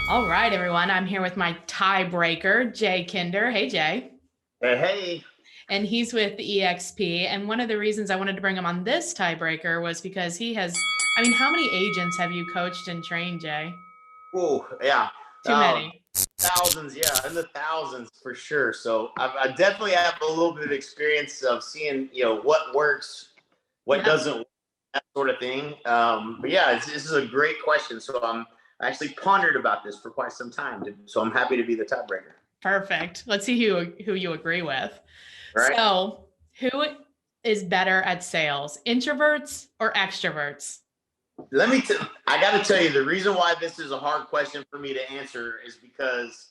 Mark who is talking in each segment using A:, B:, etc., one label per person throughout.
A: All right, everyone. I'm here with my tiebreaker, Jay Kinder. Hey, Jay.
B: Hey, hey.
A: And he's with EXP. And one of the reasons I wanted to bring him on this tiebreaker was because he has, how many agents have you coached and trained, Jay?
B: Oh, yeah.
A: Too many.
B: Thousands, yeah, in the thousands for sure. So I definitely have a little bit of experience of seeing, what works, what
A: Yeah,
B: doesn't work, that sort of thing. But yeah, this is a great question. So I actually pondered about this for quite some time. So I'm happy to be the tiebreaker.
A: perfect. Let's see who you agree with.
B: Right.
A: So, who is better at sales, introverts or extroverts?
B: I got to tell you, the reason why this is a hard question for me to answer is because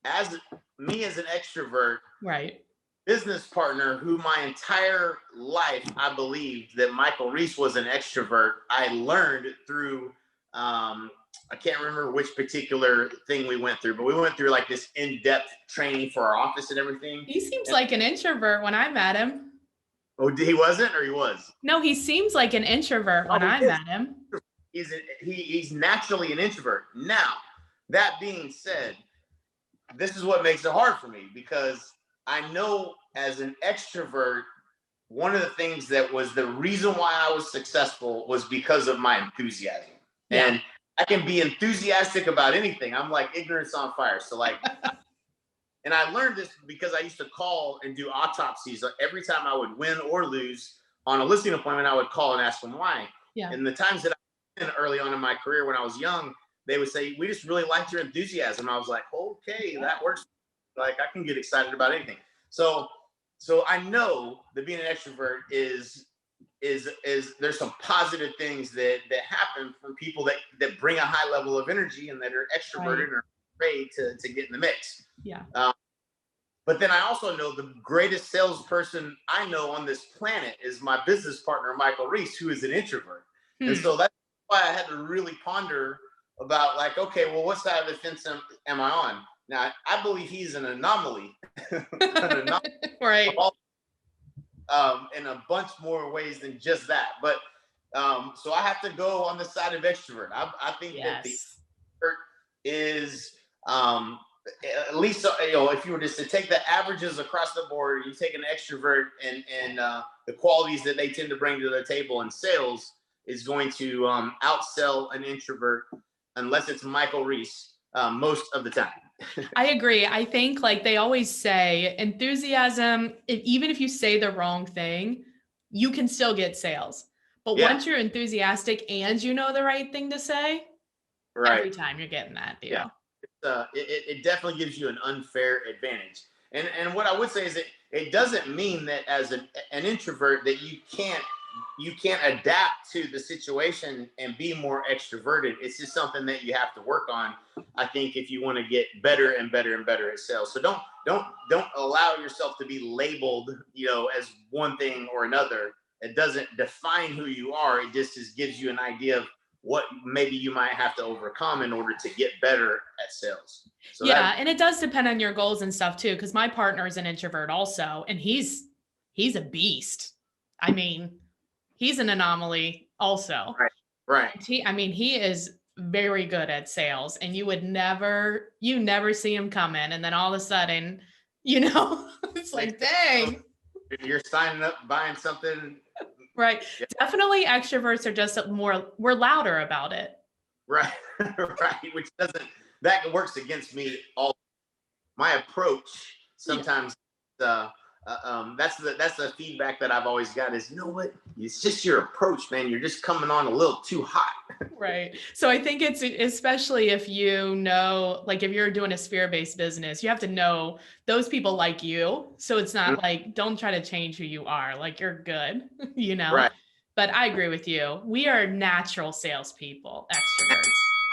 B: as as an extrovert,
A: Right.
B: business partner who my entire life I believed that Michael Reese was an extrovert. I learned through I can't remember which particular thing we went through, but we went through like this in-depth training for our office and everything.
A: He seems
B: And,
A: like an introvert when I met him.
B: oh, he wasn't, or he was?
A: No, he seems like an introvert when
B: Oh,
A: I
B: he is.
A: met him.
B: He's naturally an introvert. Now, that being said, this is what makes it hard for me because I know as an extrovert, one of the things that was the reason why I was successful was because of my enthusiasm.
A: Yeah.
B: And I can be enthusiastic about anything. I'm like ignorance on fire. So like, and I learned this because I used to call and do autopsies. Every time I would win or lose on a listing appointment, I would call and ask them why.
A: Yeah.
B: And the times that I been early on in my career when I was young, they would say, "We just really liked your enthusiasm." I was like, "Okay, that works." Like I can get excited about anything. So I know that being an extrovert is there's some positive things that happen from people that bring a high level of energy and that are extroverted and are afraid to get in the mix.
A: Yeah.
B: But then I also know the greatest salesperson I know on this planet is my business partner, Michael Reese, who is an introvert. And
A: Hmm.
B: so that's why I had to really ponder about like, okay, well, what side of the fence am I on? Now, I believe he's an anomaly, an anomaly
A: Right.
B: in a bunch more ways than just that. But so I have to go on the side of extrovert. I think that the
A: Yes.
B: extrovert is at least if you were just to take the averages across the board, you take an extrovert and the qualities that they tend to bring to the table in sales is going to outsell an introvert unless it's Michael Reese most of the time.
A: I agree. I think like they always say enthusiasm, even if you say the wrong thing, you can still get sales. But
B: Yeah,
A: once you're enthusiastic and you know the right thing to say,
B: right.
A: every time you're getting that
B: Yeah,
A: deal.
B: it definitely gives you an unfair advantage. And what I would say is that it doesn't mean that as an introvert that you can't adapt to the situation and be more extroverted. It's just something that you have to work on. I think if you want to get better and better and better at sales. So don't allow yourself to be labeled, as one thing or another. It doesn't define who you are. It just gives you an idea of what maybe you might have to overcome in order to get better at sales. So
A: Yeah,
B: that
A: and it does depend on your goals and stuff too, because my partner is an introvert also, and he's a beast. I mean, he's an anomaly also.
B: right, right.
A: He is very good at sales, and you never see him come in, and then all of a sudden, it's
B: Next
A: like,
B: thing you know,
A: dang.
B: you're signing up, buying something.
A: Right.
B: Yeah,
A: Definitely extroverts are just we're louder about it.
B: right, right. Which doesn't that works against me all my approach
A: Yeah.
B: sometimes. That's the feedback that I've always got is, you know what, it's just your approach, man. You're just coming on a little too hot.
A: Right. So I think it's especially if like if you're doing a sphere-based business, you have to know those people like you. So it's not like, don't try to change who you are. Like you're good, you know?
B: Right.
A: But I agree with you. We are natural salespeople, extroverts.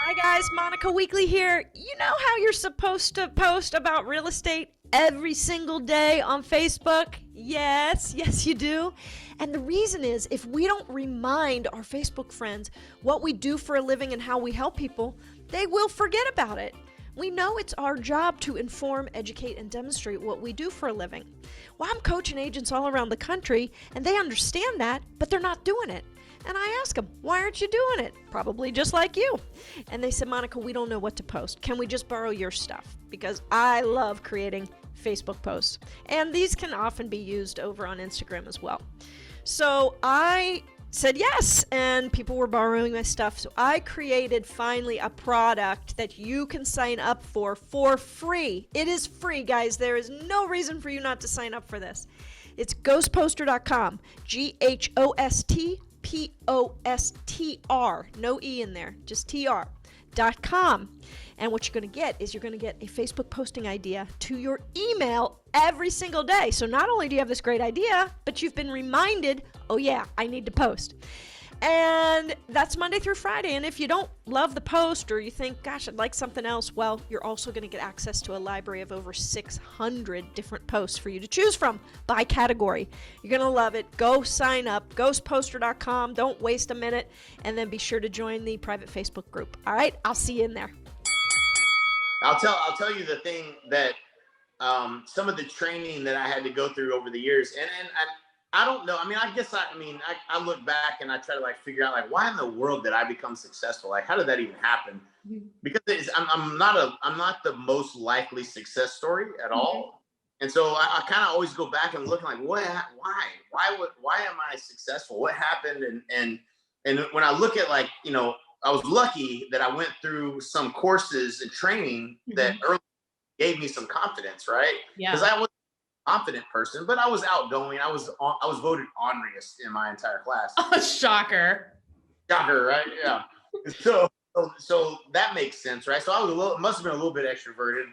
C: Hi guys, Monica Weekly here. You know how you're supposed to post about real estate every single day on Facebook? Yes, you do. And the reason is if we don't remind our Facebook friends what we do for a living and how we help people, they will forget about it. We know it's our job to inform, educate, and demonstrate what we do for a living. Well, I'm coaching agents all around the country, and they understand that, but they're not doing it. And I ask them, why aren't you doing it? Probably just like you. And they said, Monica, we don't know what to post. Can we just borrow your stuff? Because I love creating Facebook posts. And these can often be used over on Instagram as well. So I said yes, and people were borrowing my stuff. So I created finally a product that you can sign up for free. It is free, guys. There is no reason for you not to sign up for this. It's ghostposter.com, GHOSTPOSTR, no E in there, just TR.com. And what you're going to get is you're going to get a Facebook posting idea to your email every single day. So not only do you have this great idea, but you've been reminded, oh yeah, I need to post. And that's Monday through Friday. And if you don't love the post or you think, gosh, I'd like something else, well, you're also going to get access to a library of over 600 different posts for you to choose from by category. You're going to love it. Go sign up, ghostposter.com. Don't waste a minute. And then be sure to join the private Facebook group. All right, I'll see you in there.
B: I'll tell you the thing that some of the training that I had to go through over the years, and I don't know. I mean, I look back and I try to like figure out like why in the world did I become successful? Like, how did that even happen? Because I'm not the most likely success story at all, and so I kind of always go back and look like why am I successful? What happened? And when I look at like I was lucky that I went through some courses and training that early gave me some confidence, right?
A: Yeah.
B: Because I was a confident person, but I was outgoing. I was voted honoriest in my entire class.
A: Oh, shocker.
B: Shocker, right? Yeah. So that makes sense, right? So I was must have been a little bit extroverted,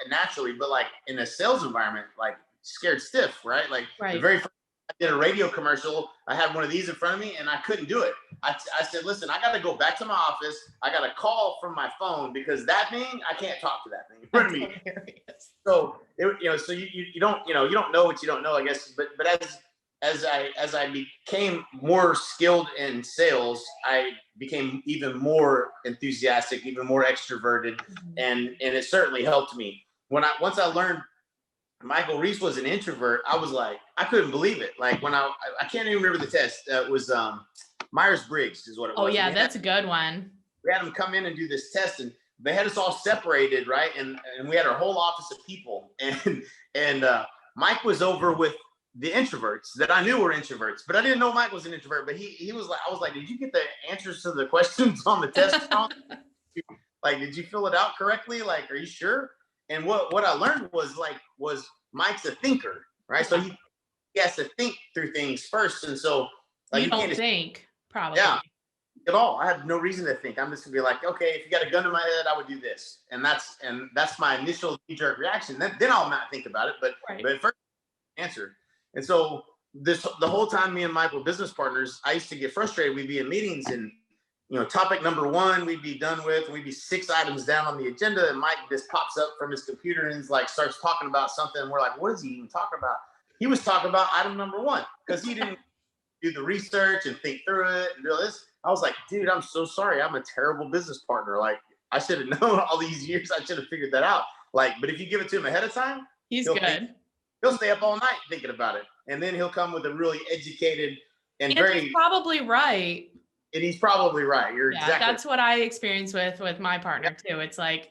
B: naturally, but like in a sales environment, like scared stiff, right? Like the very first I did a radio commercial. I had one of these in front of me and I couldn't do it. I said, listen, I got to go back to my office. I got to call from my phone because that thing, I can't talk to that thing in front of me. So, so you don't know what you don't know, I guess. But as I became more skilled in sales, I became even more enthusiastic, even more extroverted. And it certainly helped me. Once I learned Michael Reese was an introvert, I was like, I couldn't believe it. Like when I can't even remember the test. It was Myers-Briggs is what it was.
A: Oh yeah, that's a good one.
B: We had them come in and do this test, and they had us all separated, right? And we had our whole office of people, and Mike was over with the introverts that I knew were introverts, but I didn't know Mike was an introvert. But he was like, I was like, did you get the answers to the questions on the test? Like, did you fill it out correctly? Like, are you sure? And what I learned was Mike's a thinker, right? So he has to think through things first. And so
A: like, you don't think, probably.
B: Yeah, at all. I have no reason to think. I'm just gonna be like, okay, if you got a gun to my head, I would do this. And that's my initial knee-jerk reaction. Then I'll not think about it, but first answer. And so the whole time me and Mike were business partners, I used to get frustrated. We'd be in meetings and topic number one, we'd be done with, we'd be 6 items down on the agenda, and Mike just pops up from his computer and like starts talking about something. And we're like, what is he even talking about? He was talking about item number one because he didn't do the research and think through it and do this. I was like, dude, I'm so sorry. I'm a terrible business partner. Like, I should have known all these years. I should have figured that out. Like, but if you give it to him ahead of time,
A: he's good.
B: He'll stay up all night thinking about it. And then he'll come with a really educated and
A: he's probably right.
B: And he's probably right. You're exactly.
A: That's what I experience with my partner too. It's like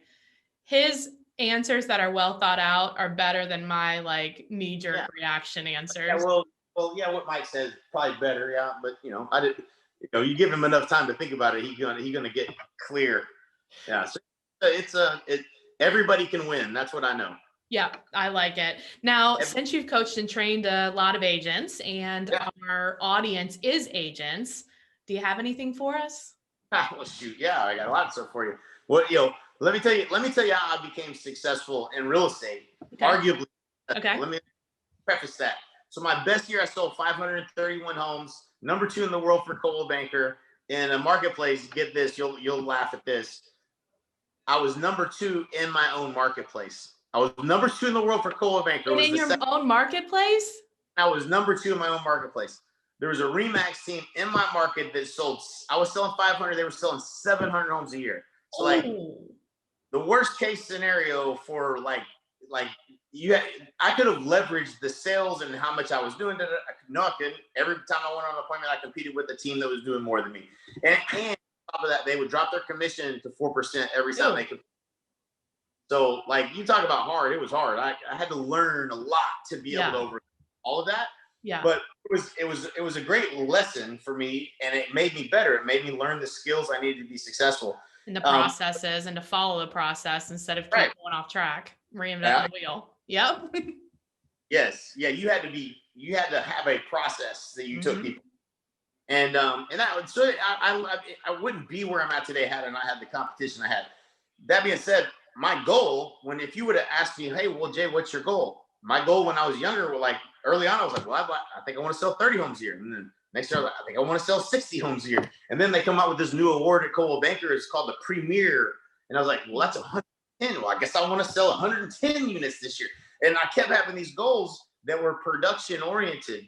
A: his answers that are well thought out are better than my like knee-jerk reaction answers.
B: Yeah, well, what Mike says probably better. Yeah, but I did. You give him enough time to think about it, he's gonna get clear. Yeah, so everybody can win. That's what I know.
A: Yeah, I like it. Now, since you've coached and trained a lot of agents, and our audience is agents. Do you have anything for us?
B: Well, shoot, yeah, I got a lot of stuff for you. What let me tell you how I became successful in real estate. Okay. Arguably, let me preface that. So my best year, I sold 531 homes, number 2 in the world for Coldwell Banker in a marketplace. Get this, you'll laugh at this. I was number 2 in my own marketplace. I was number 2 in the world for Coldwell Banker.
A: In your own marketplace?
B: I was number 2 in my own marketplace. There was a RE/MAX team in my market that sold. I was selling 500. They were selling 700 homes a year. So like the worst case scenario for like like I could have leveraged the sales and how much I was doing. No, I couldn't. Every time I went on an appointment, I competed with a team that was doing more than me. And on top of that, they would drop their commission to 4% every time they could. So like you talk about hard, it was hard. I had to learn a lot to be able to overcome all of that.
A: Yeah.
B: But it was a great lesson for me, and it made me better. It made me learn the skills I needed to be successful.
A: And the processes and to follow the process instead of keep going off track, reinvent the wheel. Yep.
B: Yes. Yeah. You had to have a process that you took people. And that would, so I wouldn't be where I'm at today had I not had the competition I had. That being said, my goal, if you would have asked me, hey, well, Jay, what's your goal? My goal when I was younger, like early on, I was like, well, I think I want to sell 30 homes a year. And then next year, I think I want to sell 60 homes a year. And then they come out with this new award at Coldwell Banker. It's called the Premier. And I was like, well, that's 110. Well, I guess I want to sell 110 units this year. And I kept having these goals that were production oriented.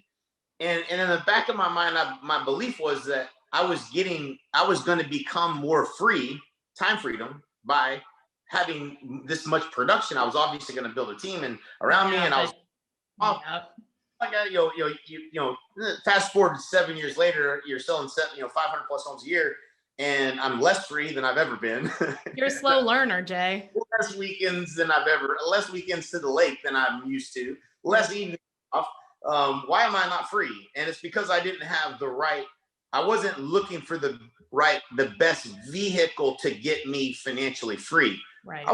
B: And in the back of my mind, my belief was that I was going to become more free, time freedom, by having this much production. I was obviously going to build a team and around me, and I was off. Like fast forward 7 years later, you're selling 500 plus homes a year, and I'm less free than I've ever been.
A: You're a slow learner, Jay.
B: Less weekends to the lake than I'm used to. Less evenings off. Why am I not free? And it's because I didn't have I wasn't looking for the best vehicle to get me financially free.
A: Right.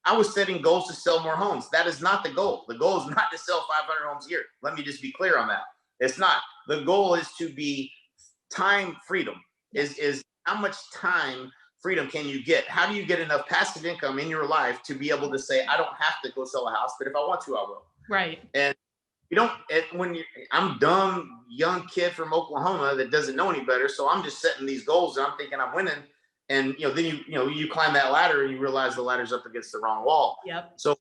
B: I was setting goals to sell more homes. That is not the goal. The goal is not to sell 500 homes a year. Let me just be clear on that. It's not. The goal is to be time freedom. Is how much time freedom can you get? How do you get enough passive income in your life to be able to say, I don't have to go sell a house, but if I want to, I will.
A: Right.
B: And I'm a dumb young kid from Oklahoma that doesn't know any better. So I'm just setting these goals and I'm thinking I'm winning. And, then you climb that ladder and you realize the ladder's up against the wrong wall.
A: Yep.
B: So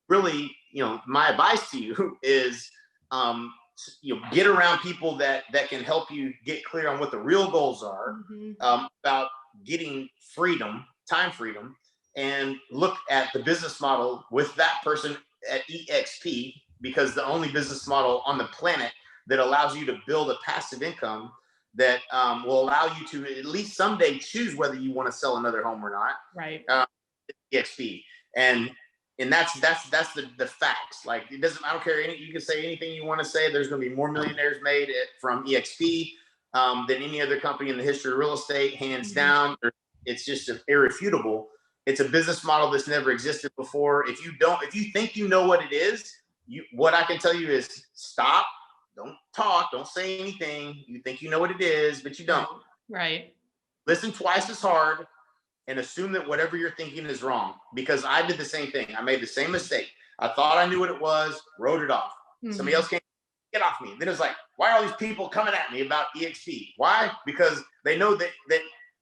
B: really, my advice to you is, get around people that can help you get clear on what the real goals are, about getting freedom, time freedom, and look at the business model with that person at exp, because the only business model on the planet that allows you to build a passive income that will allow you to at least someday choose whether you want to sell another home or not.
A: Right.
B: exp. And that's the facts. Like, it doesn't, I don't care. You can say anything you want to say. There's going to be more millionaires made from exp than any other company in the history of real estate, hands down. It's just irrefutable. It's a business model that's never existed before. If you think you know what it is, what I can tell you is stop, don't talk, don't say anything. You think you know what it is, but you don't.
A: Right.
B: Listen twice as hard and assume that whatever you're thinking is wrong, because I did the same thing. I made the same mistake. I thought I knew what it was, wrote it off. Somebody else came, get off me. Then it was like, why are all these people coming at me about exp? Why? Because they know that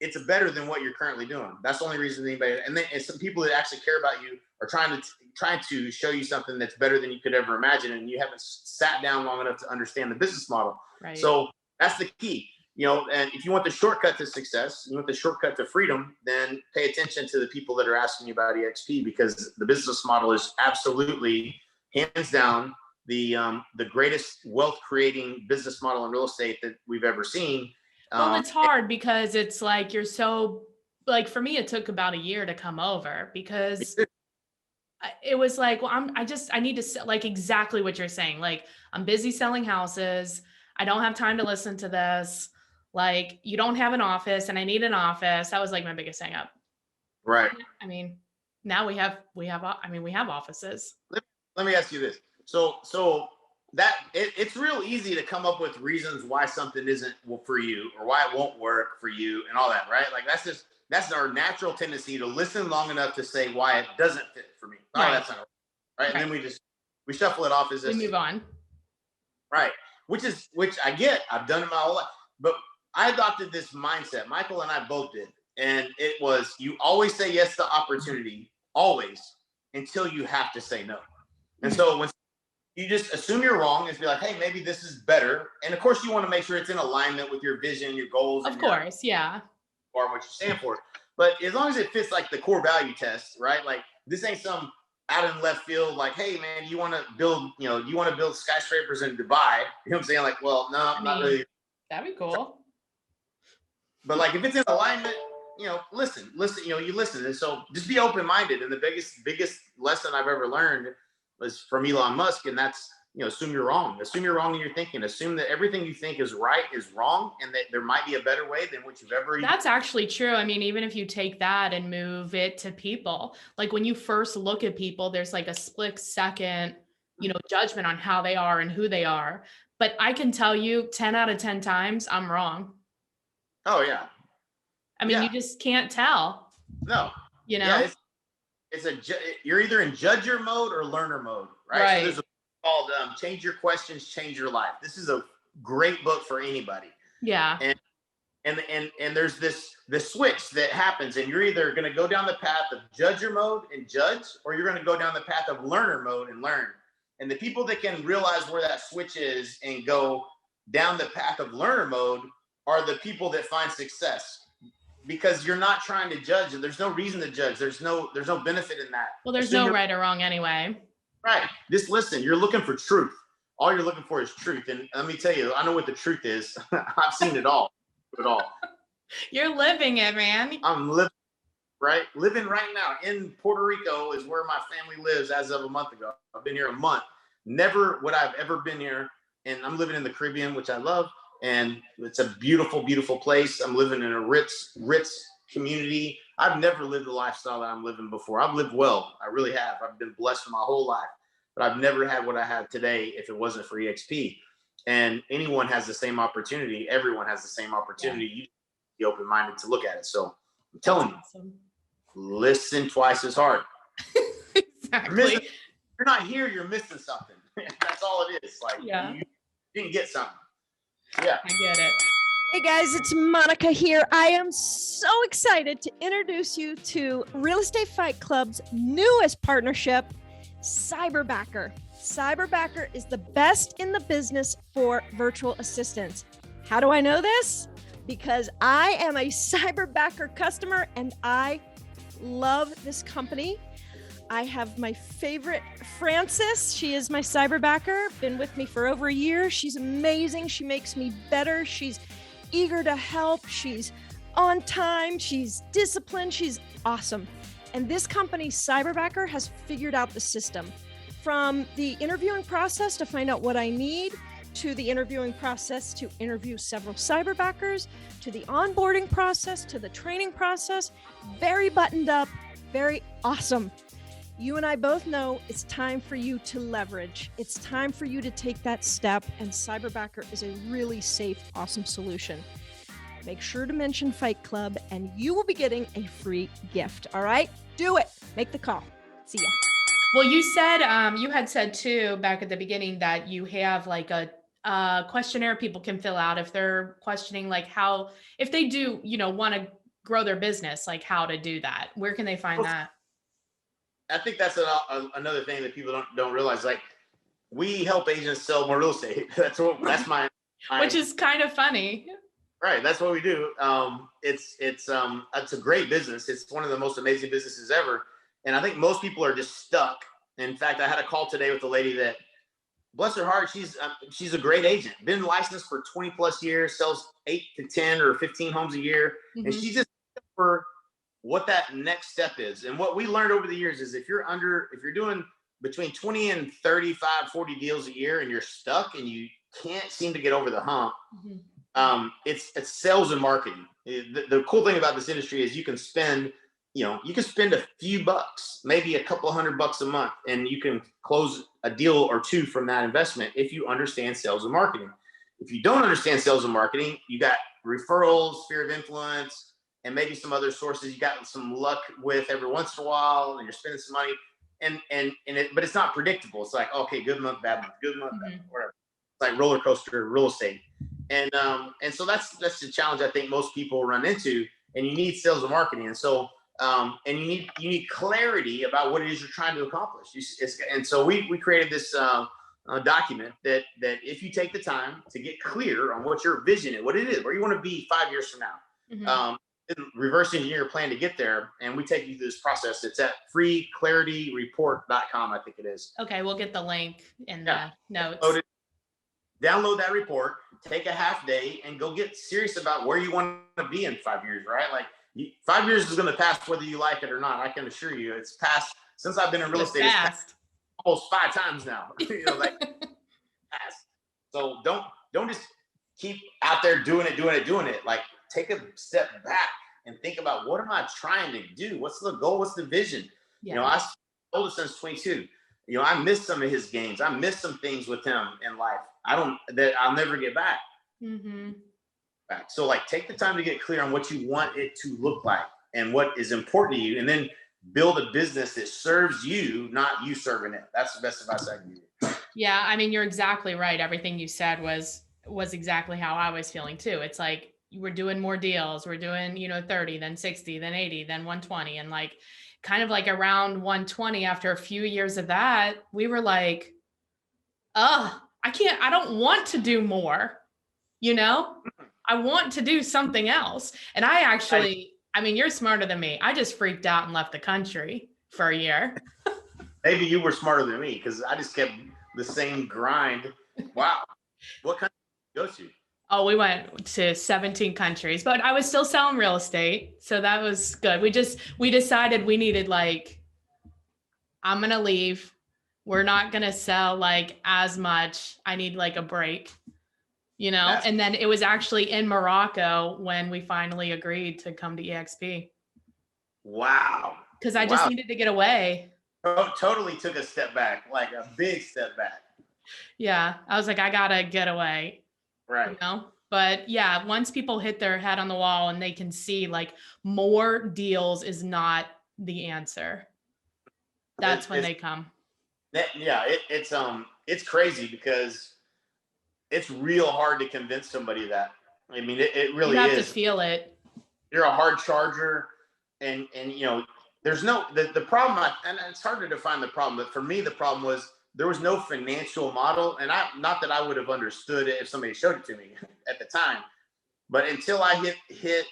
B: it's better than what you're currently doing. That's the only reason anybody. And some people that actually care about you are trying to show you something that's better than you could ever imagine, and you haven't sat down long enough to understand the business model.
A: Right.
B: So that's the key. And if you want the shortcut to success, you want the shortcut to freedom, then pay attention to the people that are asking you about exp, because the business model is absolutely, hands down, the greatest wealth creating business model in real estate that we've ever seen.
A: Well, it's hard because it's like, you're so, like, for me, it took about a year to come over, because it was like, well, I need to, like, exactly what you're saying. Like, I'm busy selling houses. I don't have time to listen to this. Like, you don't have an office and I need an office. That was like my biggest hang up.
B: Right.
A: I mean, now we have offices.
B: Let me ask you this. So that it's real easy to come up with reasons why something isn't for you, or why it won't work for you and all that, right? Like, that's our natural tendency to listen long enough to say why it doesn't fit for me. Oh, that's not right. And then we shuffle it off as this.
A: We move on.
B: Right. Which I get. I've done it my whole life. But I adopted this mindset. Michael and I both did. And it was, you always say yes to opportunity, always, until you have to say no. And so when you just assume you're wrong and be like, hey, maybe this is better. And of course, you want to make sure it's in alignment with your vision, your goals.
A: Of course, yeah.
B: Or what you stand for. But as long as it fits like the core value test, right? Like, this ain't some out in left field, like, hey man, you want to build, you want to build skyscrapers in Dubai. You know what I'm saying? Like, well, no,
A: I
B: I'm not
A: mean,
B: really.
A: that'd be cool.
B: But like, if it's in alignment, listen, you listen. And so just be open-minded. And the biggest lesson I've ever learned was from Elon Musk. And that's, assume you're wrong. Assume you're wrong in your thinking. Assume that everything you think is right is wrong, and that there might be a better way than what you've ever.
A: That's actually true. I mean, even if you take that and move it to people, like when you first look at people, there's like a split second, judgment on how they are and who they are. But I can tell you 10 out of 10 times I'm wrong.
B: Oh yeah.
A: I mean, you just can't tell.
B: No. Yeah, you're either in judger mode or learner mode, right? So there's a book called Change Your Questions, Change Your Life. This is a great book for anybody.
A: Yeah.
B: And there's this switch that happens, and you're either going to go down the path of judger mode and judge, or you're going to go down the path of learner mode and learn. And the people that can realize where that switch is and go down the path of learner mode are the people that find success. Because you're not trying to judge, and there's no reason to judge. There's no benefit in that.
A: Well, there's no right or wrong anyway.
B: Right. Just listen. You're looking for truth. All you're looking for is truth. And let me tell you, I know what the truth is. I've seen it all.
A: You're living it, man.
B: I'm living right now in Puerto Rico is where my family lives as of a month ago. I've been here a month. Never would I've ever been here, and I'm living in the Caribbean, which I love. And it's a beautiful, beautiful place. I'm living in a rich community. I've never lived the lifestyle that I'm living before. I've lived well. I really have. I've been blessed for my whole life, but I've never had what I have today if it wasn't for exp. And anyone has the same opportunity. Everyone has the same opportunity. You be open-minded to look at it. So I'm telling you, listen twice as hard.
A: Exactly.
B: You're not here. You're missing something. That's all it is. Like you didn't get something. Yeah,
A: I get it.
C: Hey guys, it's Monica here. I am so excited to introduce you to Real Estate Fight Club's newest partnership, Cyberbacker. Cyberbacker is the best in the business for virtual assistants. How do I know this? Because I am a Cyberbacker customer and I love this company. I have my favorite, Frances. She is my Cyberbacker, been with me for over a year. She's amazing. She makes me better. She's eager to help. She's on time. She's disciplined. She's awesome. And this company, Cyberbacker, has figured out the system. From the interviewing process to find out what I need, to the interviewing process to interview several Cyberbackers, to the onboarding process, to the training process, very buttoned up, very awesome. You and I both know it's time for you to leverage. It's time for you to take that step, and Cyberbacker is a really safe, awesome solution. Make sure to mention Fight Club and you will be getting a free gift. All right, do it. Make the call. See ya.
A: Well, you had said too back at the beginning that you have like a questionnaire people can fill out if they're questioning like how, if they do, want to grow their business, like how to do that. Where can they find that?
B: I think that's another thing that people don't realize. Like, we help agents sell more real estate. That's my
A: which is kind of funny.
B: Right. That's what we do. It's a great business. It's one of the most amazing businesses ever. And I think most people are just stuck. In fact, I had a call today with a lady that, bless her heart, she's a great agent, been licensed for 20 plus years, sells 8 to 10 or 15 homes a year. Mm-hmm. And she's just for what that next step is. And what we learned over the years is if you're doing between 20 and 35, 40 deals a year and you're stuck and you can't seem to get over the hump, it's sales and marketing. The cool thing about this industry is you can spend a few bucks, maybe a couple $100 a month, and you can close a deal or two from that investment if you understand sales and marketing. If you don't understand sales and marketing, you got referrals, sphere of influence, and maybe some other sources you got some luck with every once in a while, and you're spending some money, but it's not predictable. It's like, okay, good month, bad month, good month, bad month, whatever. It's like roller coaster real estate. And so that's the challenge I think most people run into, and you need sales and marketing. And so, and you need clarity about what it is you're trying to accomplish. And so we created this document that if you take the time to get clear on what your vision is, what it is, where you want to be 5 years from now, reverse engineer your plan to get there, and we take you through this process. It's at freeclarityreport.com, I think it is.
A: Okay, we'll get the link in the notes.
B: Download that report, take a half day, and go get serious about where you want to be in 5 years, right? Like 5 years is going to pass whether you like it or not. I can assure you, it's passed since I've been in real estate. It's passed almost 5 times now. Like passed. So don't just keep out there doing it. Like take a step back and think about, what am I trying to do? What's the goal? What's the vision?
A: Yeah.
B: I told him since 22. I missed some of his games. I missed some things with him in life. I'll never get back.
A: Mm-hmm.
B: So like, take the time to get clear on what you want it to look like and what is important to you, and then build a business that serves you, not you serving it. That's the best advice I can give you.
A: Yeah, I mean, you're exactly right. Everything you said was exactly how I was feeling too. It's like, we're doing more deals. We're doing, 30, then 60, then 80, then 120. And like, kind of like around 120, after a few years of that, we were like, I don't want to do more, I want to do something else. And I mean, you're smarter than me. I just freaked out and left the country for a year.
B: Maybe you were smarter than me, because I just kept the same grind. Wow. What country did you go to?
A: Oh, we went to 17 countries, but I was still selling real estate. So that was good. We decided we needed, like, I'm going to leave. We're not going to sell like as much. I need like a break, and then it was actually in Morocco when we finally agreed to come to exp.
B: Wow.
A: Because I just needed to get away.
B: Totally took a step back, like a big step back.
A: Yeah. I was like, I got to get away.
B: Right.
A: But yeah, once people hit their head on the wall and they can see like more deals is not the answer, that's when they come.
B: It's crazy, because it's real hard to convince somebody that. I mean, it really is.
A: You have to feel it. You're
B: a hard charger, and there's no the problem, and it's hard to define the problem, but for me the problem was there was no financial model, and not that I would have understood it if somebody showed it to me at the time, but until I hit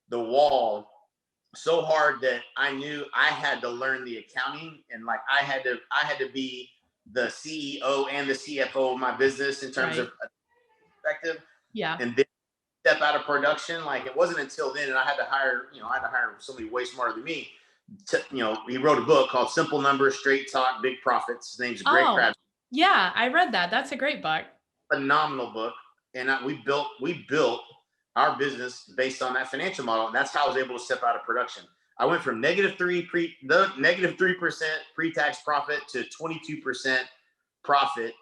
B: the wall so hard that I knew I had to learn the accounting, and like I had to be the CEO and the CFO of my business in terms of perspective.
A: Yeah.
B: And then step out of production. Like, it wasn't until then, and I had to hire somebody way smarter than me. He wrote a book called Simple Numbers, Straight Talk, Big Profits. His name's Greg Krabs.
A: Yeah, I read that. That's a great book.
B: Phenomenal book. And we built our business based on that financial model. And that's how I was able to step out of production. I went from -3% pre-tax profit to 22% profit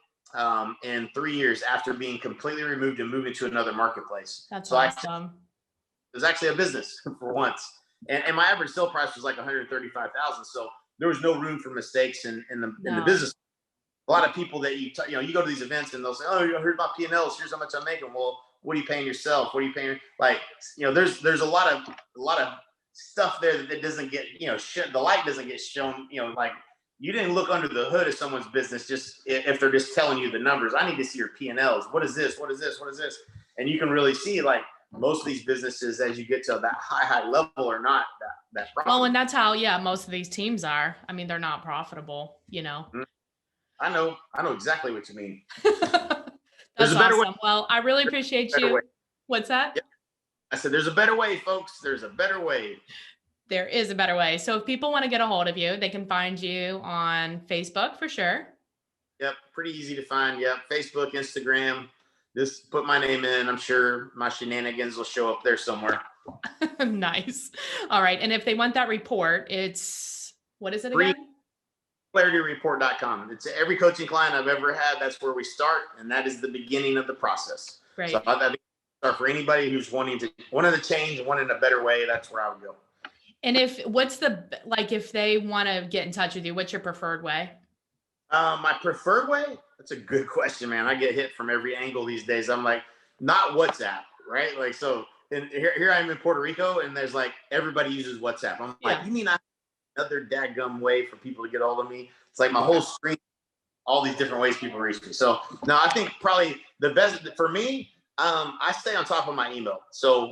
B: in 3 years after being completely removed and moving to another marketplace.
A: That's awesome.
B: It was actually a business for once. And my average sale price was like $135,000. So there was no room for mistakes in the business. A lot of people that you go to these events and they'll say, "Oh, here's my P&Ls. Here's how much I'm making." Well, what are you paying yourself? What are you paying? Like, there's a lot of stuff there that doesn't get, the light doesn't get shown. Like, you didn't look under the hood of someone's business just if they're just telling you the numbers. I need to see your P&Ls. What is this? What is this? What is this? And you can really see, like, most of these businesses, as you get to that high level, are not that profitable.
A: Well, and that's how, most of these teams are. I mean, they're not profitable,
B: I know exactly what you mean.
A: That's awesome. Well, I really appreciate you. What's that?
B: Yep. I said, there's a better way, folks. There's a better way.
A: There is a better way. So if people want to get a hold of you, they can find you on Facebook for sure.
B: Yep. Pretty easy to find. Yep. Facebook, Instagram. Just put my name in. I'm sure my shenanigans will show up there somewhere.
A: Nice. All right. And if they want that report, what is it again?
B: Clarity-report.com. It's every coaching client I've ever had. That's where we start. And that is the beginning of the process.
A: Great.
B: So I think for anybody who's wanting to change, wanting a better way, that's where I would go.
A: And if they want to get in touch with you, what's your preferred way?
B: My preferred way? That's a good question, man. I get hit from every angle these days. I'm like, not WhatsApp, right? Like, so here I am in Puerto Rico, and there's like, everybody uses WhatsApp. I'm like, you mean I have another dadgum way for people to get a hold of me? It's like my whole screen, all these different ways people reach me. So no, I think probably the best for me, I stay on top of my email. So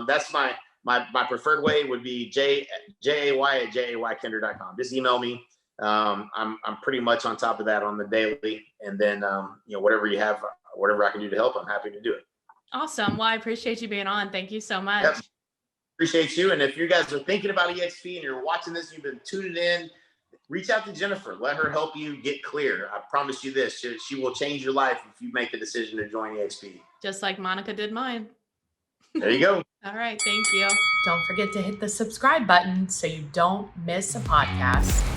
B: that's my my preferred way would be jay@jaykender.com. Just email me. I'm pretty much on top of that on the daily. And then, whatever you have, whatever I can do to help, I'm happy to do it.
A: Awesome. Well, I appreciate you being on. Thank you so much.
B: Yep. Appreciate you. And if you guys are thinking about EXP and you're watching this, you've been tuning in, reach out to Jennifer. Let her help you get clear. I promise you this, she will change your life if you make the decision to join EXP.
A: Just like Monica did mine.
B: There you go.
A: All right. Thank you. Don't forget to hit the subscribe button so you don't miss a podcast.